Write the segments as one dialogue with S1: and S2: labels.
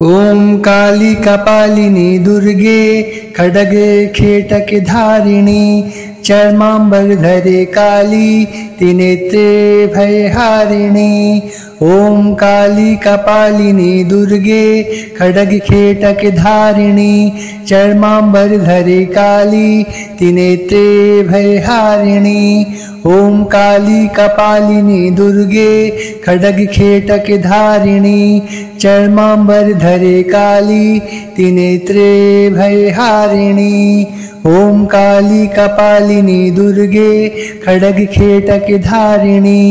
S1: ओम काली कपालिनी दुर्गे खड्ग खेटक धारिणी चर्मांबरधरे काली त्रिनेत्रे भयहारिणी। ओम काली कपालिनी दुर्गे खड्ग खेटक धारिणी चर्मांबरधरे काली त्रिनेत्रे भयहारिणी। ओम काली कपालिनी दुर्गे खड्ग खेटक धारिणी चर्मांबरधरे काली त्रिनेत्रे भयहारिणी। ओम काली कपालिनी दुर्गे खड्ग खेटक धारिणी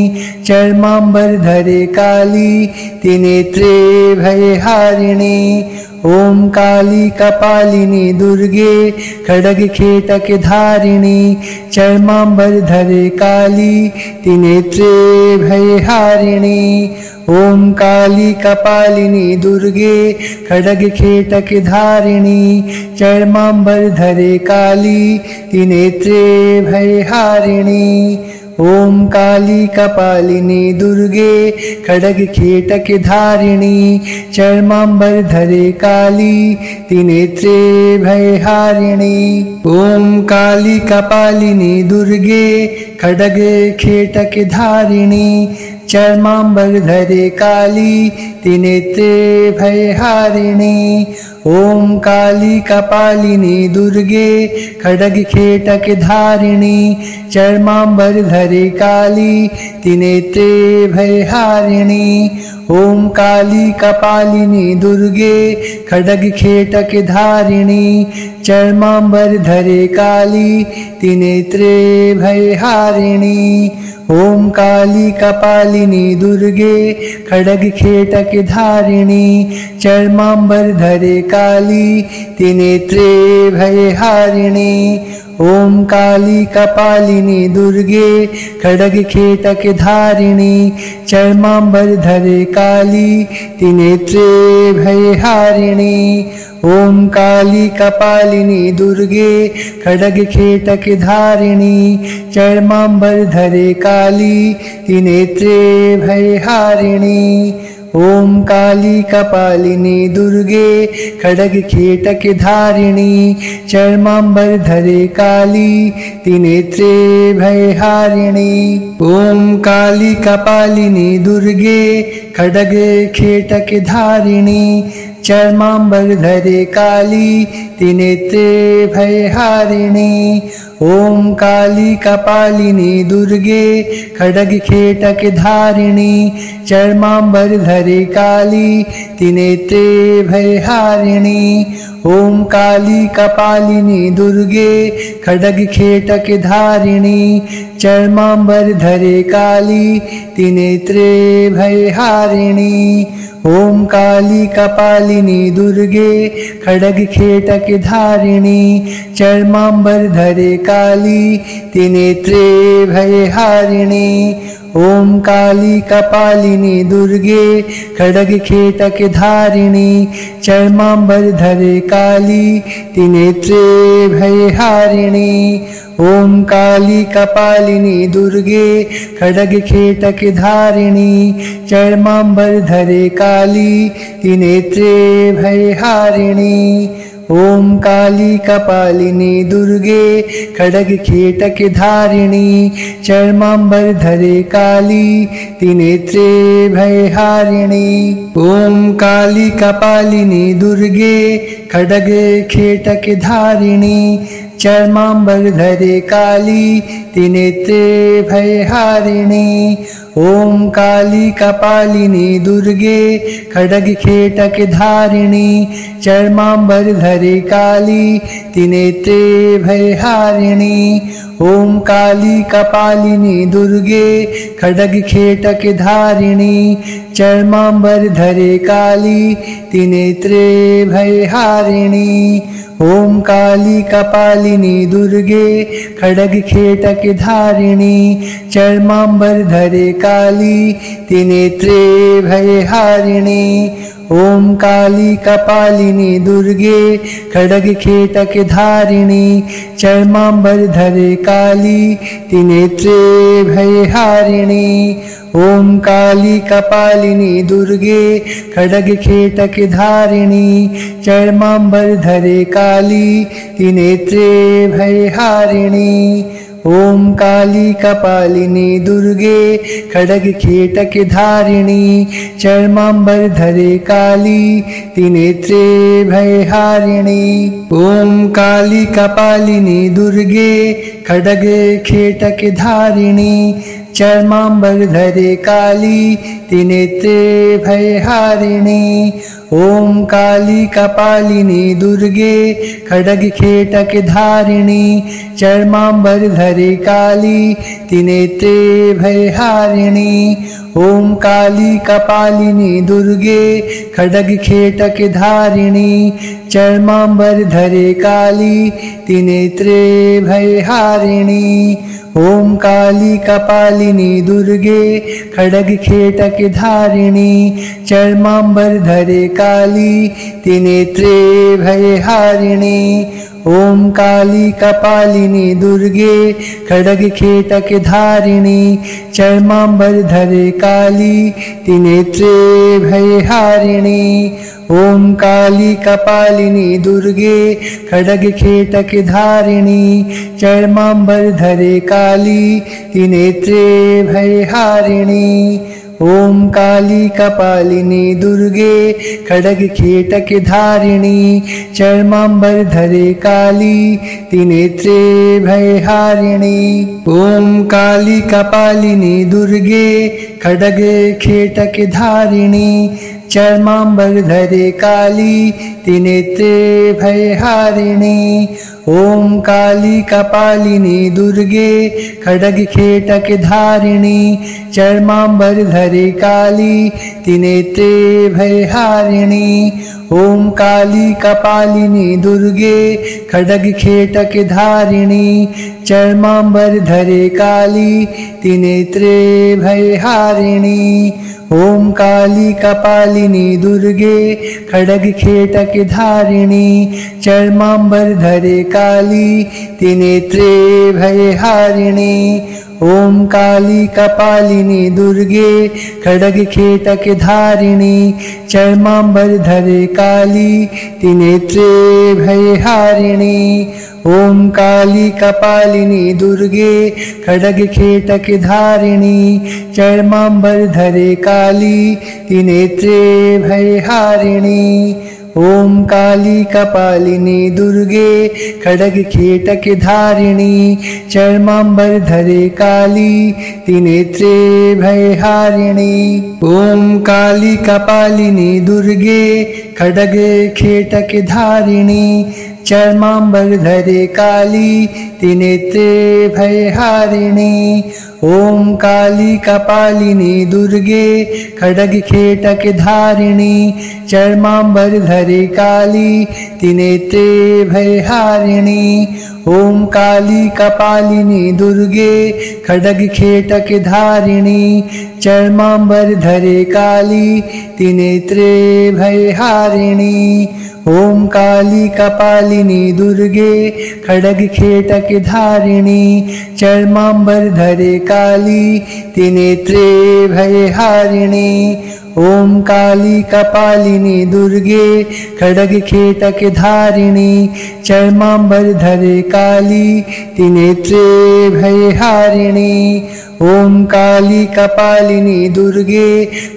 S1: चर्मांबरधरे काली त्रिनेत्रे भयहारिणी। ओम काली कपालिनी दुर्गे खड्ग खेटक धारिणी चर्मांबरधरे काली त्रिनेत्रे भयहारिणी। ओम काली कपालिनी दुर्गे खड्ग खेटक धारिणी चर्मांबरधरे काली त्रिनेत्रे भयहारिणी। ओम काली कपालिनी दुर्गे खड्ग खेटक धारिणी चर्मांबरधरे काली त्रिनेत्रे भयहारिणी। ओम काली कपालिनी दुर्गे खड्ग खेटक धारिणी चर्मांबरधरे काली त्रिनेत्रे भयहारिणी। ओम काली कपालिनी दुर्गे खड्ग खेटक धारिणी चर्मांबरधरे काली त्रिनेत्रे भयहारिणी। ओम काली कपालिनी दुर्गे खड्ग खेटक धारिणी चर्मांबरधरे काली त्रिनेत्रे भयहारिणी। ओम काली कपालिनी दुर्गे खड्ग खेटक धारिणी चर्मांबरधरे काली त्रिनेत्रे भयहारिणी। ओम काली कपालिनी दुर्गे खड्ग खेटक धारिणी चर्मांबरधरे काली त्रिनेत्रे भयहारिणी। ओम काली कपालिनी दुर्गे खड्ग खेटक धारिणी चर्मांबरधरे काली त्रिनेत्रे भयहारिणी। ओम काली कपालिनी दुर्गे खड्ग खेटक धारिणी चर्मांबरधरे काली त्रिनेत्रे भयहारिणी। ओम काली कपालिनी दुर्गे खड्ग खेटक धारिणी चर्मांबरधरे काली त्रिनेत्रे भयहारिणी। ओम काली कपालिनी दुर्गे खड्ग खेटक धारिणी चर्मांबरधरे काली त्रिनेत्रे भयहारिणी। ओम काली कपालिनी दुर्गे खड्ग खेटक धारिणी चर्मांबरधरे काली त्रिनेत्रे भयहारिणी। ओम काली कपालिनी दुर्गे खड्ग खेटक धारिणी चर्मांबरधरे काली त्रिनेत्रे भयहारिणी। ओम काली कपालिनी दुर्गे खड्ग खेटक धारिणी चर्मांबरधरे काली त्रिनेत्रे भयहारिणी। ओम काली कपालिनी दुर्गे खड्ग खेटक धारिणी चर्मांबरधरे काली त्रिनेत्रे भयहारिणी। ओम काली कपालिनी दुर्गे खड्ग खेटक धारिणी चर्मांबरधरे काली त्रिनेत्रे भयहारिणी। ओम काली कपालिनी दुर्गे खड्ग खेटक धारिणी चर्मांबरधरे काली त्रिनेत्रे भयहारिणी। ओम काली कपालिनी दुर्गे खड्ग खेटक धारिणी चर्मांबरधरे काली त्रिनेत्रे भयहारिणी। ओम काली कपालिनी दुर्गे खड्ग खेटक धारिणी चर्मांबरधरे काली त्रिनेत्रे भयहारिणी। ओम काली कपालिनी दुर्गे खड्ग खेटक धारिणी चर्मांबरधरे काली त्रिनेत्रे भयहारिणी। ओम काली कपालिनी दुर्गे खड्ग खेटक धारिणी चर्मांबरधरे काली त्रिनेत्रे भयहारिणी। ओम काली कपालिनी दुर्गे खड्ग खेटक धारिणी चर्मांबरधरे काली त्रिनेत्रे भयहारिणी। ओम काली कपालिनी दुर्गे खड्ग खेटक धारिणी चर्मांबरधरे काली त्रिनेत्रे भयहारिणी। ओम काली कपालिनी दुर्गे खड्ग खेटक धारिणी चर्मांबरधरे काली त्रिनेत्रे भयहारिणी। ओम काली कपालिनी दुर्गे खड्ग खेटक धारिणी चर्मांबरधरे काली त्रिनेत्रे भयहारिणी। ओम काली कपालिनी दुर्गे खड्ग खेटक धारिणी चर्मांबरधरे काली त्रिनेत्रे भयहारिणी। ओम काली कपालिनी दुर्गे खड्ग खेटक धारिणी चर्मांबरधरे काली त्रिनेत्रे भयहारिणी। ओम काली कपालिनी दुर्गे खड्ग खेटक धारिणी चर्मांबरधरे काली त्रिनेत्रे भयहारिणी। ओम काली कपालिनी दुर्गे खड्ग खेटक धारिणी चर्मांबरधरे काली त्रिनेत्रे भयहारिणी। ओम काली कपालिनी दुर्गे खड्ग खेटक धारिणी चर्मांबरधरे काली त्रिनेत्रे भयहारिणी। ओम काली कपालिनी दुर्गे खड्ग खेटक धारिणी चर्मांबरधरे काली त्रिनेत्रे भयहारिणी। ओम काली कपालिनी दुर्गे खड्ग खेटक धारिणी चर्मांबरधरे काली त्रिनेत्रे भयहारिणी। ओम काली कपालिनी दुर्गे खड्ग खेटक धारिणी चर्मांबरधरे काली त्रिनेत्रे भयहारिणी। ओम काली कपालिनी दुर्गे खड्ग खेटक धारिणी चर्मांबरधरे काली त्रिनेत्रे भयहारिणी। ओम काली कपालिनी दुर्गे खड्ग खेटक धारिणी चर्मांबरधरे काली त्रिनेत्रे भयहारिणी। ओम काली कपालिनी दुर्गे खड्ग खेटक धारिणी चर्मांबरधरे काली त्रिनेत्रे भयहारिणी। ओम काली कपालिनी दुर्गे खड्ग खेटक धारिणी चर्मांबरधरे काली त्रिनेत्रे भयहारिणी। ओम काली कपालिनी दुर्गे खड्ग खेटक धारिणी चर्मांबरधरे काली त्रिनेत्रे भयहारिणी। ओम काली कपालिनी दुर्गे खड्ग खेटक धारिणी चर्मांबरधरे काली त्रिनेत्रे भयहारिणी। ओम काली कपालिनी दुर्गे खड्ग खेटक धारिणी चर्मांबरधरे काली त्रिनेत्रे भयहारिणी। ओम काली कपालिनी दुर्गे खड्ग खेटक धारिणी चर्मांबरधरे काली त्रिनेत्रे भयहारिणी। ओम काली कपालिनी दुर्गे खड्ग खेटक धारिणी चर्मांबरधरे काली त्रिनेत्रे भयहारिणी। ओम काली कपालिनी दुर्गे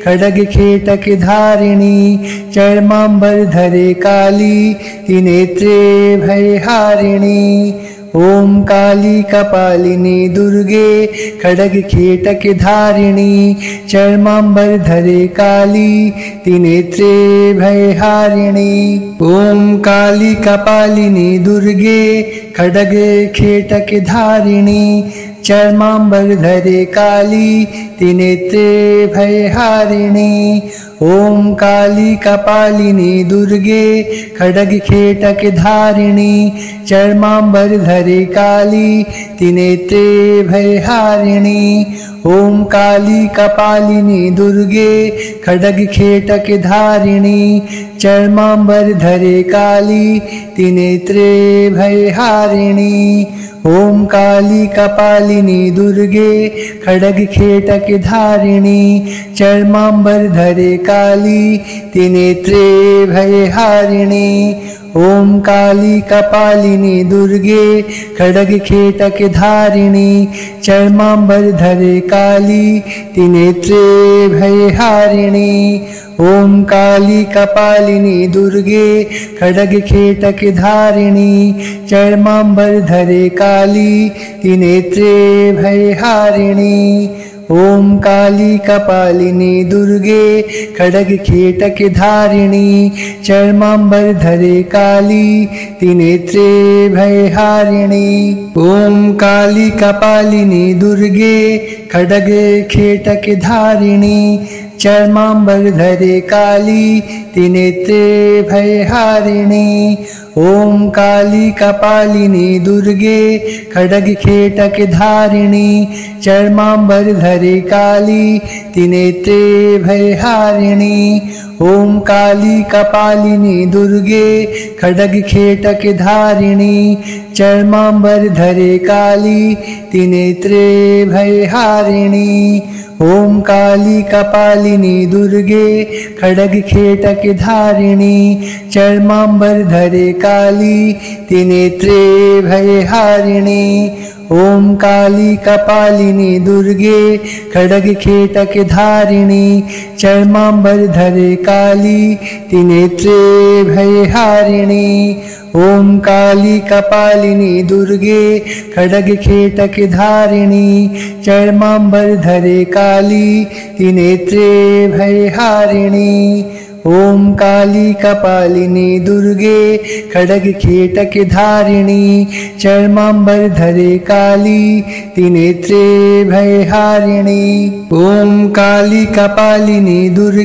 S1: खड्ग खेटक धारिणी चर्मांबरधरे काली त्रिनेत्रे भयहारिणी। ओम काली कपालिनी दुर्गे खड्ग खेटक धारिणी चर्मांबरधरे काली त्रिनेत्रे भयहारिणी। ओम काली कपालिनी दुर्गे खड्ग खेटक धारिणी चर्माम्बरधरे काली त्रिनेत्रे भयहारिणी। ओम काली कपालिनी दुर्गे खड्गखेटक धारिणी चर्माम्बरधरे काली त्रिनेत्रे भयहारिणी। ओम काली कपालिनी दुर्गे खड्गखेटक धारिणी चर्माम्बरधरे काली त्रिनेत्रे भयहारिणी। ओम काली कपालिनी दुर्गे खड्गखेटक धारिणी चर्माम्बरधरे काली त्रिनेत्रे भयहारिणी। ओम काली कपालिनी दुर्गे खड्गखेटक धारिणी चर्माम्बरधरे काली त्रिनेत्रे भयहारिणी। ओम काली कपालिनी दुर्गे खड्गखेटक धारिणी चर्माम्बरधरे काली त्रिनेत्रे भयहारिणी। ओम काली कपालिनी दुर्गे खड्गखेटक धारिणी चर्माम्बरधरे काली त्रिनेत्रे भयहारिणी। ओम काली कपालिनी दुर्गे खड्गखेटक धारिणी चर्माम्बरधरे काली त्रिनेत्रे भयहारिणी। ओम काली कपालिनी दुर्गे खड्गखेटक धारिणी चर्माम्बरधरे काली त्रिनेत्रे भयहारिणी। ओम काली कपालिनी दुर्गे खड्गखेटक धारिणी चर्माम्बरधरे काली त्रिनेत्रे भयहारिणी। ओम काली कपालिनी दुर्गे खड्गखेटक धारिणी चर्माम्बरधरे काली त्रिनेत्रे भयहारिणी। ओम काली कपालिनी दुर्गे खड्गखेटक धारिणी चर्माम्बरधरे काली त्रिनेत्रे भयहारिणी। ओम काली कपालिनी दुर्गे खड्गखेटक धारिणी चर्माम्बरधरे काली त्रिनेत्रे भयहारिणी। ओम काली कपालिनी दुर्गे खड्गखेटक धारिणी चर्माम्बरधरे काली त्रिनेत्रे भयहारिणी। ओम काली कपालिनी दुर्गे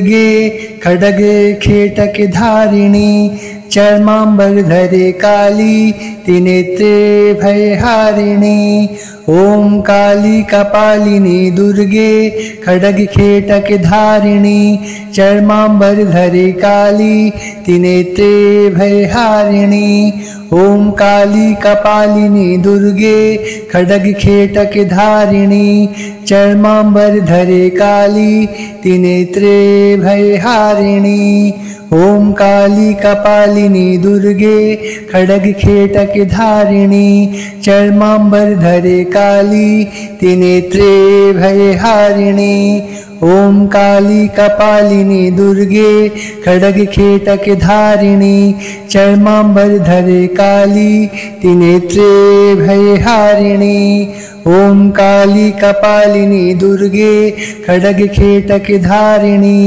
S1: खड्गखेटक धारिणी चर्माम्बरधरे काली त्रिनेत्रे भयहारिणी। ओम काली कपालिनी दुर्गे खड्गखेटक धारिणी चर्माम्बरधरे काली त्रिनेत्रे भयहारिणी। ओम काली कपालिनी दुर्गे खड्गखेटक धारिणी चर्माम्बरधरे काली त्रिनेत्रे भयहारिणी। ओम काली कपालिनी दुर्गे खड्गखेटक धारिणी चर्माम्बरधरे काली त्रिनेत्रे भयहारिणी। ओम काली कपालिनी दुर्गे खड्गखेटक धारिणी चर्माम्बरधरे काली त्रिनेत्रे भयहारिणी। ओम काली कपालिनी दुर्गे खड्गखेटक धारिणी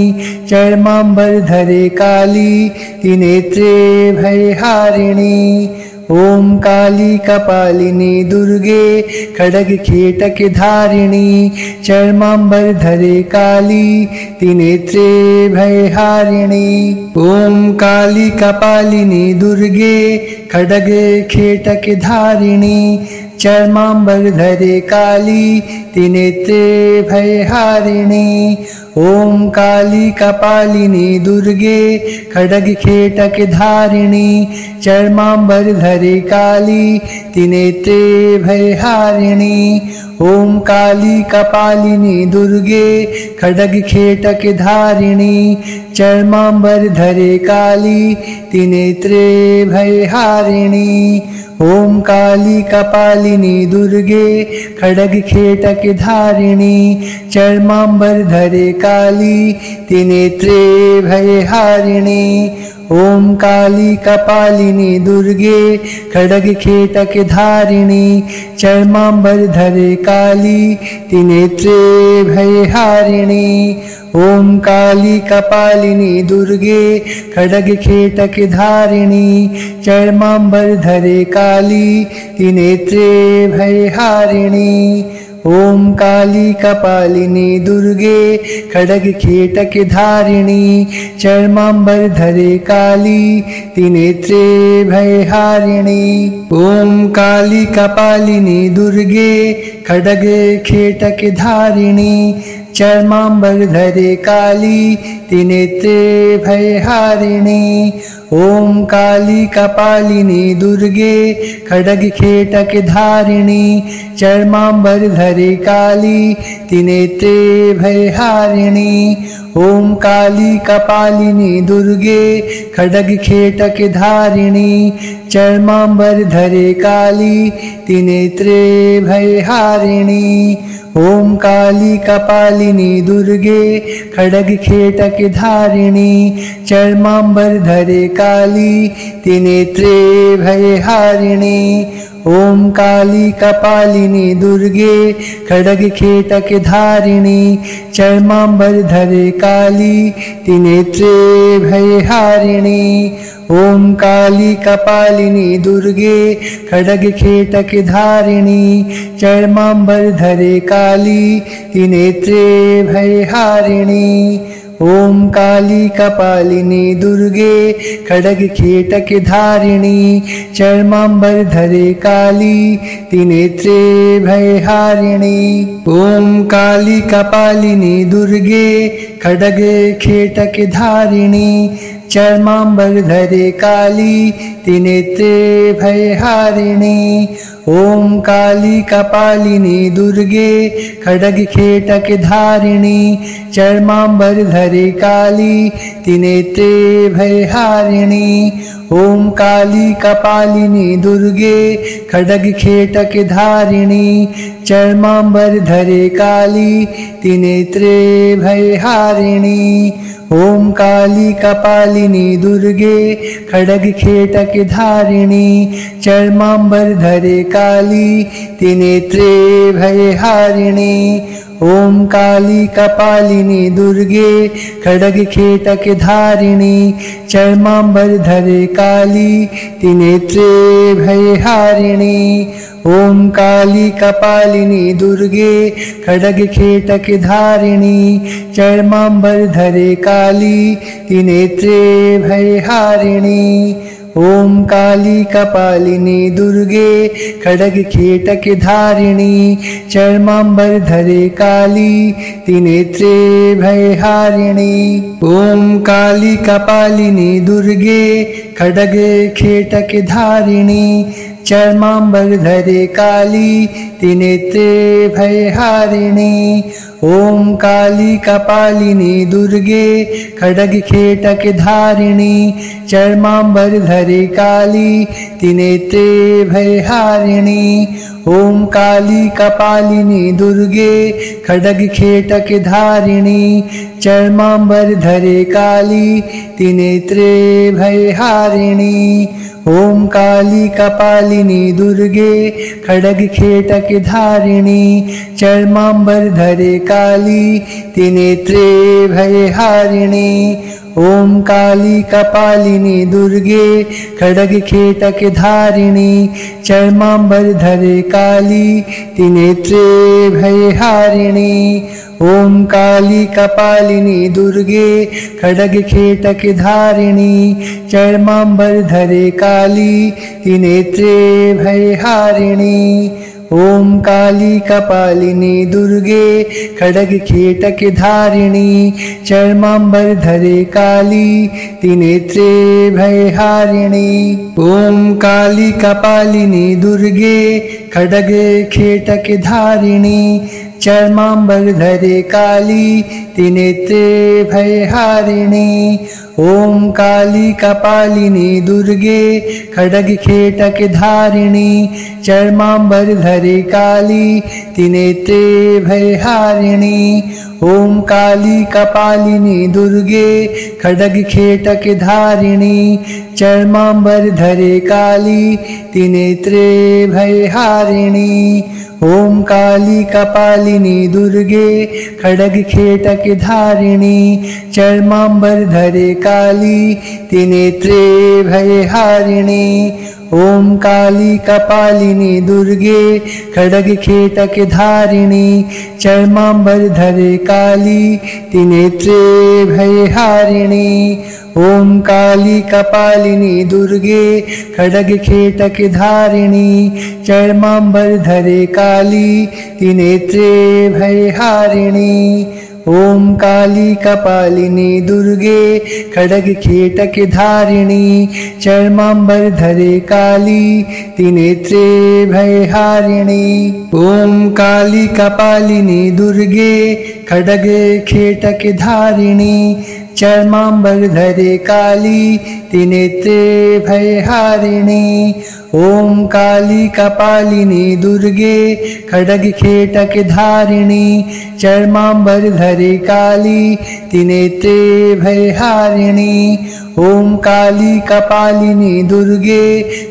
S1: चर्माम्बरधरे काली त्रिनेत्रे भयहारिणी। ओम काली कपालिनी दुर्गे खड्गखेटक धारिणी चर्माम्बरधरे काली त्रिनेत्रे भयहारिणी। ओम काली कपालिनी दुर्गे खड्गखेटक धारिणी चर्माम्बरधरे काली त्रिनेत्रे भयहारिणी। ओम काली कपालिनी दुर्गे खड्गखेटक धारिणी चर्माम्बरधरे काली त्रिनेत्रे भयहारिणी। ओम काली कपालिनी दुर्गे खड्गखेटक धारिणी चर्माम्बरधरे काली त्रिनेत्रे भयहारिणी। ओम काली कपालिनी दुर्गे खड्गखेटक धारिणी चर्माम्बरधरे काली त्रिनेत्रे भयहारिणी। ओम काली कपालिनी दुर्गे खड्गखेटक धारिणी चर्माम्बरधरे काली त्रिनेत्रे भयहारिणी। ओम काली कपालिनी दुर्गे खड्गखेटक धारिणी चर्माम्बरधरे काली त्रिनेत्रे भयहारिणी। ओम काली कपालिनी दुर्गे खड्गखेटक धारिणी चर्मांबर धरे काली त्रिनेत्रे भयहारिणी। ओम काली कपालिनी दुर्गे खड्गखेटक धारिणी चर्मांबर धरे काली त्रिनेत्रे भयहारिणी। ओम काली कपालिनी दुर्गे खड्गखेटक धारिणी चर्मांबर धरे काली त्रिनेत्रे भयहारिणी। ओम काली कपालिनी दुर्गे खड्गखेटक धारिणी चर्मांबर धरे काली त्रिनेत्रे भयहारिणी। ओम काली कपालिनी दुर्गे खड्गखेटक धारिणी चर्मांबर धरे काली त्रिनेत्रे भयहारिणी। ओम काली कपालिनी दुर्गे खड्गखेटक धारिणी चर्मांबर धरे काली त्रिनेत्रे भयहारिणी। ओम काली कपालिनी दुर्गे खड्गखेटक धारिणी चर्मांबर धरे काली त्रिनेत्रे भयहारिणी। ओम काली कपालिनी दुर्गे खड्गखेटक धारिणी चर्मांबर धरे काली त्रिनेत्रे भयहारिणी। ओम काली कपालिनी दुर्गे खड्गखेटक धारिणी चर्मांबर धरे काली त्रिनेत्रे भयहारिणी। ओम काली कपालिनी दुर्गे खड्गखेटक धारिणी चर्मांबर धरे काली त्रिनेत्रे भयहारिणी। ओम काली कपालिनी दुर्गे खड्गखेटक धारिणी चर्मांबर धरे काली त्रिनेत्रे भयहारिणी। ओम काली कपालिनी दुर्गे खड्गखेटक धारिणी चर्मांबर धरे काली त्रिनेत्रे भयहारिणी। ओम काली कपालिनी दुर्गे खड्गखेटक धारिणी चर्मांबर धरे काली त्रिनेत्रे भयहारिणी। ओम काली कपालिनी दुर्गे खड्गखेटक धारिणी चर्मांबर धरे काली त्रिनेत्रे भयहारिणी। ओम काली कपालिनी दुर्गे खड्गखेटक धारिणी चर्मांबर धरे काली त्रिनेत्रे भयहारिणी। ओम काली कपालिनी दुर्गे खड्गखेटक धारिणी चर्मांबर धरे काली त्रिनेत्रे भयहारिणी। ओम काली कपालिनी दुर्गे खड्गखेटक धारिणी चर्मांबर धरे काली त्रिनेत्रे भयहारिणी। ओम काली कपालिनी दुर्गे खड्गखेटक धारिणी चर्मांबर धरे काली त्रिनेत्रे भयहारिणी। ओम काली कपालिनी दुर्गे खड्गखेटक धारिणी चर्मांबर धरे काली त्रिनेत्रे भयहारिणी। ओम काली कपालिनी दुर्गे खड्गखेटक धारिणी चर्मांबर धरे काली त्रिनेत्रे भयहारिणी। ओम काली कपालिनी दुर्गे खड्गखेटक धारिणी चर्मांबर धरे काली त्रिनेत्रे भयहारिणी। ओम काली कपालिनी दुर्गे खड्गखेटक धारिणी चर्मांबर धरे काली त्रिनेत्रे भयहारिणी। ओम काली कपालिनी दुर्गे खड्गखेटक धारिणी चर्मांबर धरे काली त्रिनेत्रे भयहारिणी। ओम काली कपालिनी दुर्गे खड्गखेटक धारिणी चर्मांबर धरे काली त्रिनेत्रे भयहारिणी। ओम काली कपालिनी दुर्गे खड्गखेटक धारिणी चर्मांबर धरे काली त्रिनेत्रे भयहारिणी। ओम काली कपालिनी दुर्गे खड्गखेटक धारिणी चर्मांबर धरे काली त्रिनेत्रे भयहारिणी। ॐ काली कपालिनी दुर्गे खड्ग खेटक धारिणी चर्मांबरधरे काली त्रिनेत्रे भयहारिणी। ॐ काली कपालिनी दुर्गे खड्ग खेटक धारिणी चर्मांबरधरे काली त्रिनेत्रे भयहारिणी। ॐ काली कपालिनी दुर्गे खड्ग खेटक धारिणी चर्मांबरधरे काली त्रिनेत्रे भयहारिणी। ॐ काली कपालिनी दुर्गे खड्ग खेटक धारिणी चर्मांबरधरे काली त्रिनेत्रे भयहारिणी। ॐ काली कपालिनी दुर्गे खड्ग खेटक धारिणी चर्मांबरधरे काली त्रिनेत्रे भयहारिणी। ॐ काली कपालिनी दुर्गे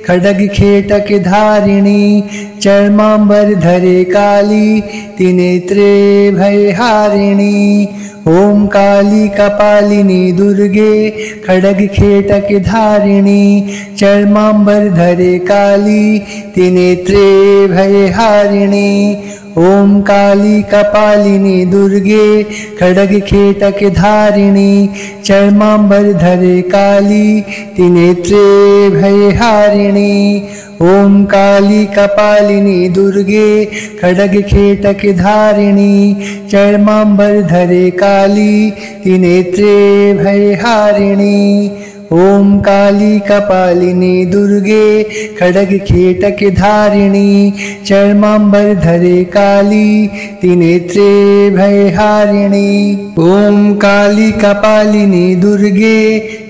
S1: खड्ग खेटक धारिणी चर्मांबरधरे काली त्रिनेत्रे भयहारिणी। ॐ काली कपालिनी दुर्गे खड्ग खेटक धारिणी चर्मांबरधरे काली त्रिनेत्रे भयहारिणी। ॐ काली कपालिनी दुर्गे खड्ग खेटक धारिणी चर्मांबरधरे काली त्रिनेत्रे भयहारिणी। ॐ काली कपालिनी दुर्गे खड्ग खेटक धारिणी चर्मांबरधरे काली त्रिनेत्रे भयहारिणी। ॐ काली कपालिनी दुर्गे खड्ग खेटक धारिणी चर्मांबरधरे काली त्रिनेत्रे भयहारिणी। ॐ काली कपालिनी दुर्गे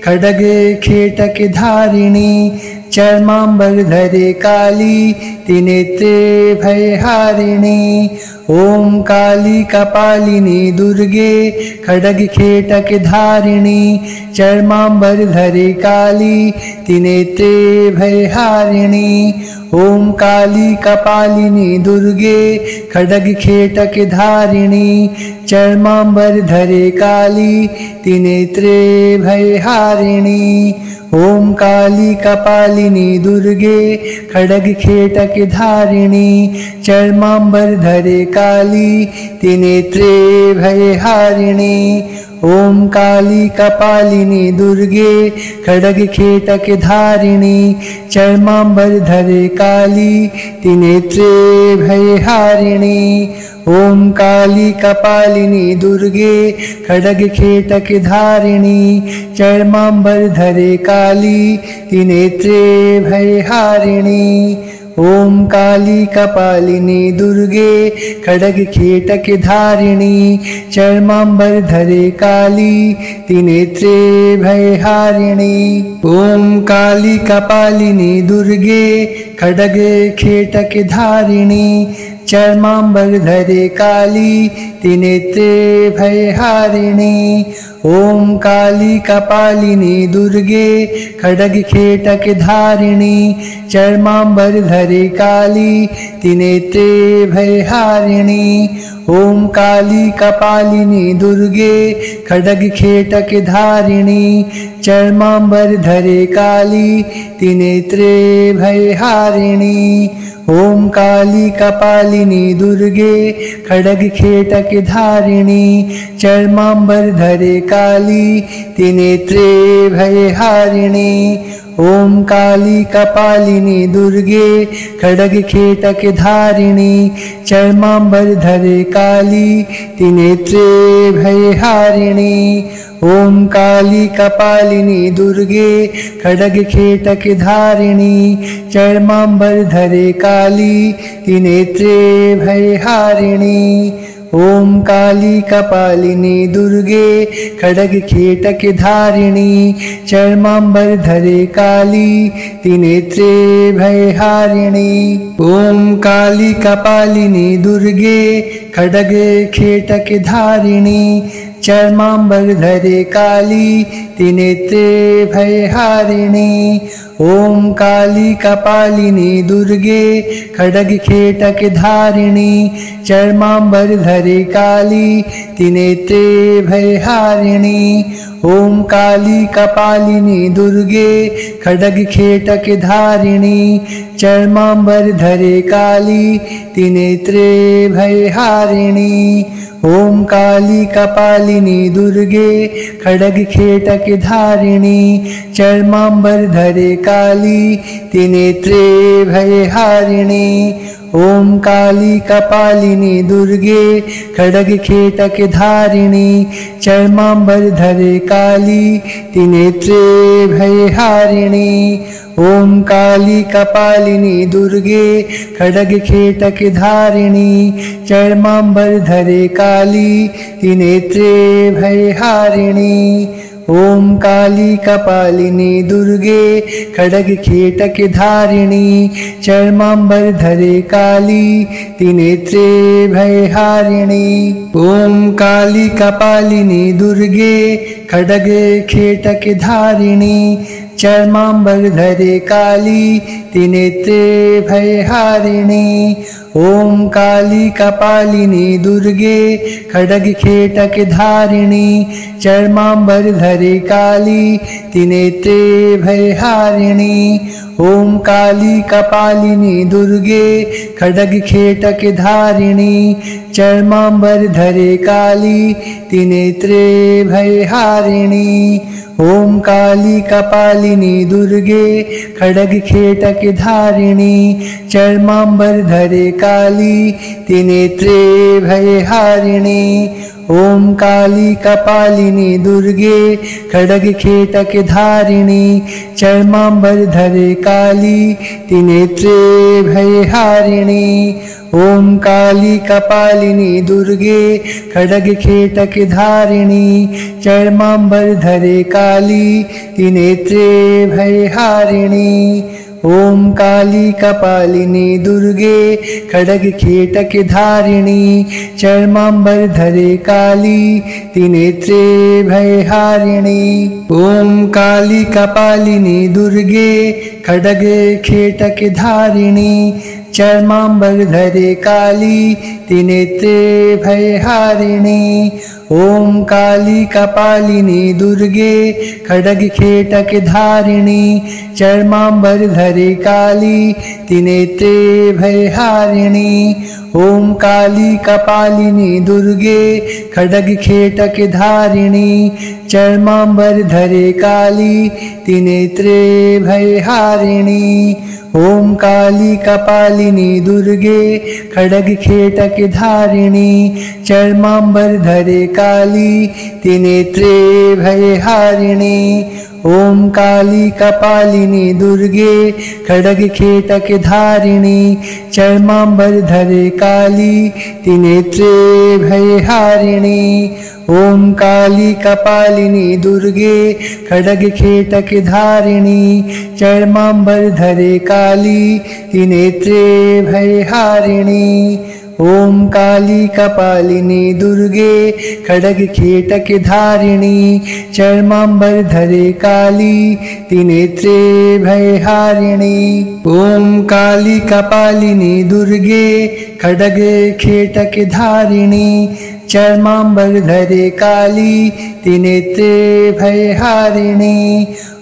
S1: खड्ग खेटक धारिणी चर्मांबरधरे काली त्रिनेत्रे भयहारिणी। ॐ काली कपालिनी दुर्गे खड्ग खेटक धारिणी चर्मांबरधरे काली त्रिनेत्रे भयहारिणी। ॐ काली कपालिनी दुर्गे खड्ग खेटक धारिणी चर्मांबरधरे काली त्रिनेत्रे भयहारिणी। ॐ काली कपालिनी दुर्गे खड्ग खेटक धारिणी चर्मांबरधरे काली त्रिनेत्रे भयहारिणी। ॐ काली कपालिनी दुर्गे खड्ग खेटक धारिणी चर्मांबरधरे काली त्रिनेत्रे भयहारिणी। ॐ काली कपालिनी दुर्गे खड्ग खेटक धारिणी चर्मांबरधरे काली त्रिनेत्रे भयहारिणी। ॐ काली कपालिनी दुर्गे खड्ग खेटक धारिणी चर्मांबरधरे काली त्रिनेत्रे भयहारिणी। ॐ काली कपालिनी दुर्गे खड्ग खेटक धारिणी चर्मांबरधरे काली त्रिनेत्रे भयहारिणी। ॐ काली कपालिनी दुर्गे खड्ग खेटक धारिणी चर्मांबरधरे काली त्रिनेत्रे भयहारिणी। ॐ काली कपालिनी दुर्गे खड्ग खेटक धारिणी चर्मांबरधरे काली त्रिनेत्रे भयहारिणी। ॐ काली कपालिनी दुर्गे खड्ग खेटक धारिणी चर्मांबरधरे काली त्रिनेत्रे भयहारिणी। ॐ काली कपालिनी दुर्गे खड्ग खेटक धारिणी चर्मांबरधरे काली त्रिनेत्रे भयहारिणी। ॐ काली कपालिनी दुर्गे खड्ग खेटक धारिणी चर्मांबरधरे काली त्रिनेत्रे भयहारिणी। ॐ काली कपालिनी दुर्गे खड्ग खेटक धारिणी चर्मांबरधरे काली त्रिनेत्रे भयहारिणी। ॐ काली कपालिनी दुर्गे खड्ग खेटक धारिणी चर्माम्बरधरे काली त्रिनेत्रे भयहारिणी। ओम काली कपालिनी दुर्गे खड्गखेटक धारिणी चर्माम्बरधरे काली त्रिनेत्रे भयहारिणी। ओम काली कपालिनी दुर्गे खड्गखेटक धारिणी चर्माम्बरधरे काली त्रिनेत्रे भयहारिणी। ओम काली कपालिनी दुर्गे खड्गखेटक धारिणी चर्माम्बरधरे काली त्रिनेत्रे भयहारिणी। ओम काली कपालिनी दुर्गे खड्गखेटक धारिणी चर्माम्बरधरे काली त्रिनेत्रे भयहारिणी। ओम काली कपालिनी दुर्गे खड्गखेटक धारिणी चर्माम्बरधरे काली त्रिनेत्रे भयहारिणी। ओम काली कपालिनी दुर्गे खड्गखेटक धारिणी चर्माम्बरधरे काली त्रिनेत्रे भयहारिणी। ओम काली कपालिनी दुर्गे खड्गखेटक धारिणी चर्माम्बरधरे काली त्रिनेत्रे भयहारिणी। ओम काली कपालिनी दुर्गे खड्गखेटक धारिणी चर्माम्बरधरे काली त्रिनेत्रे भयहारिणी। ओम काली कपालिनी दुर्गे खड्गखेटक धारिणी चर्माम्बरधरे काली त्रिनेत्रे भयहारिणी। ओम काली कपालिनी दुर्गे खड्गखेटक धारिणी चर्माम्बरधरे काली त्रिनेत्रे भयहारिणी। ओम काली कपालिनी दुर्गे खड्गखेटक धारिणी चर्माम्बरधरे काली त्रिनेत्रे भयहारिणी। ओम काली कपालिनी दुर्गे खड्गखेटक धारिणी चर्माम्बरधरे काली त्रिनेत्रे भयहारिणी। ओम काली कपालिनी दुर्गे खड्गखेटक धारिणी चर्माम्बरधरे काली त्रिनेत्रे भयहारिणी। ओम काली कपालिनी दुर्गे खड्गखेटक धारिणी चर्माम्बरधरे काली त्रिनेत्रे भयहारिणी। ओम काली कपालिनी दुर्गे खड्गखेटक धारिणी चर्माम्बरधरे काली त्रिनेत्रे भयहारिणी। ओम काली कपालिनी दुर्गे खड्गखेटक धारिणी चर्माम्बरधरे काली त्रिनेत्रे भयहारिणी। ओम काली कपालिनी दुर्गे खड्गखेटक धारिणी चर्माम्बरधरे काली त्रिनेत्रे भयहारिणी। ओम काली कपालिनी दुर्गे खड्गखेटक धारिणी चर्माम्बरधरे काली त्रिनेत्रे भयहारिणी। ओम काली कपालिनी दुर्गे खड्गखेटक धारिणी चर्माम्बरधरे काली त्रिनेत्रे भयहारिणी। ओम काली कपालिनी दुर्गे खड्गखेटक धारिणी चर्माम्बरधरे काली त्रिनेत्रे भयहारिणी। ओम काली कपालिनी दुर्गे खड्गखेटक धारिणी चर्माम्बरधरे काली त्रिनेत्रे भयहारिणी।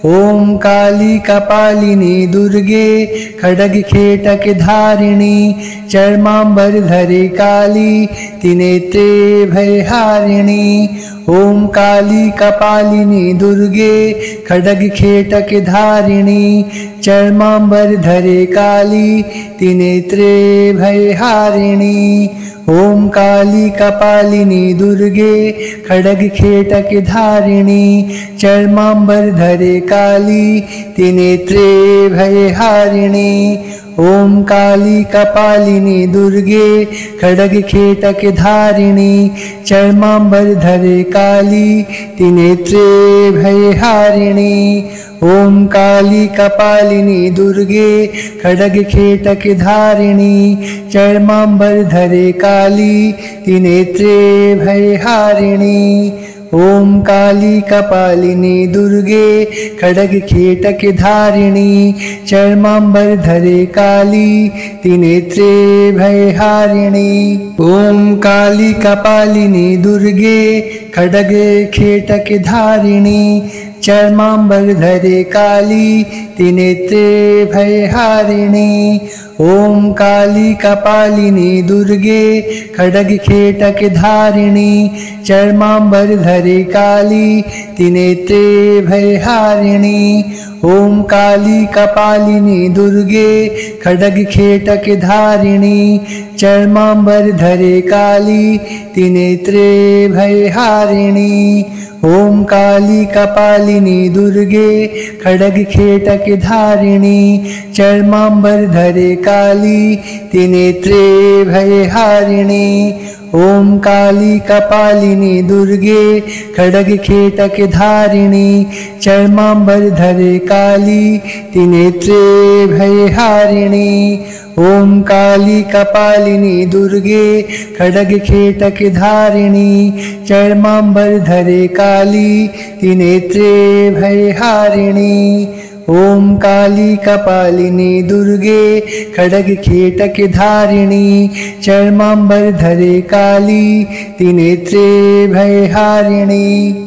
S1: ओम काली कपालिनी दुर्गे खड्गखेटक धारिणी चर्माम्बरधरे काली त्रिनेत्रे भयहारिणी। ओम काली कपालिनी दुर्गे खड्गखेटक धारिणी चर्माम्बरधरे काली त्रिनेत्रे भयहारिणी। ओम काली कपालिनी दुर्गे खड्गखेटक धारिणी चर्माम्बरधरे काली त्रिनेत्रे भयहारिणी। ओम काली कपालिनी दुर्गे खड्गखेटक धारिणी चर्माम्बरधरे काली त्रिनेत्रे भयहारिणी। ओम काली कपालिनी दुर्गे खड्गखेटक धारिणी चर्माम्बरधरे काली त्रिनेत्रे भयहारिणी। ओम काली कपालिनी दुर्गे खड्ग खेटक धारिणी चर्मांबर धरे काली त्रिनेत्रे भयहारिणी। ओम काली कपालिनी दुर्गे खड्ग खेटक धारिणी चर्मांबर धरे काली त्रिनेत्रे भयहारिणी। ओम काली कपालिनी दुर्गे खड्ग खेटक धारिणी चर्मांबर धरे काली त्रिनेत्रे भयहारिणी। ओम काली कपालिनी दुर्गे खड्ग खेटक धारिणी चर्मांबर धरे काली त्रिनेत्रे भयहारिणी। ओम काली कपालिनी दुर्गे खड्ग खेटक धारिणी चर्मांबर धरे काली त्रिनेत्रे भयहारिणी। ओम काली कपालिनी दुर्गे खड्ग खेटक धारिणी चर्मांबर धरे काली त्रिनेत्रे भयहारिणी। ओम काली कपालिनी दुर्गे खड्ग खेटक धारिणी चर्मांबर धरे काली त्रिनेत्रे भयहारिणी। ओम काली कपालिनी दुर्गे खड्ग खेटक धारिणी चर्मांबर धरे काली त्रिनेत्रे भयहारिणी।